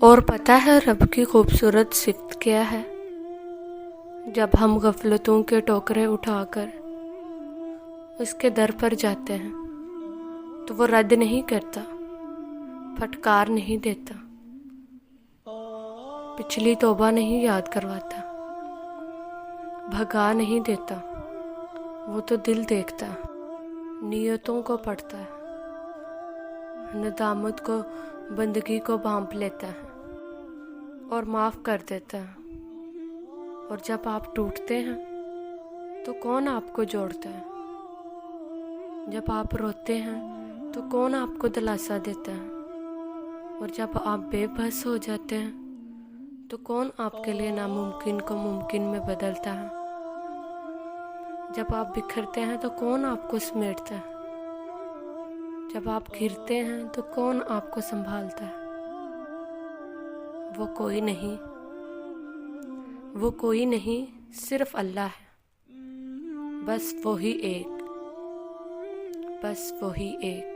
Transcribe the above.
اور پتہ ہے رب کی خوبصورت صفت کیا ہے؟ جب ہم غفلتوں کے ٹوکرے اٹھا کر اس کے در پر جاتے ہیں تو وہ رد نہیں کرتا، پھٹکار نہیں دیتا، پچھلی توبہ نہیں یاد کرواتا، بھگا نہیں دیتا۔ وہ تو دل دیکھتا ہے، نیتوں کو پڑھتا ہے، ندامت کو بندگی کو بھانپ لیتا ہے اور معاف کر دیتا ہے۔ اور جب آپ ٹوٹتے ہیں تو کون آپ کو جوڑتا ہے؟ جب آپ روتے ہیں تو کون آپ کو دلاسا دیتا ہے؟ اور جب آپ بے بس ہو جاتے ہیں تو کون آپ کے لیے ناممکن کو ممکن میں بدلتا ہے؟ جب آپ بکھرتے ہیں تو کون آپ کو سمیٹتا ہے؟ جب آپ گرتے ہیں تو کون آپ کو سنبھالتا ہے؟ وہ کوئی نہیں صرف اللہ ہے، بس وہی ایک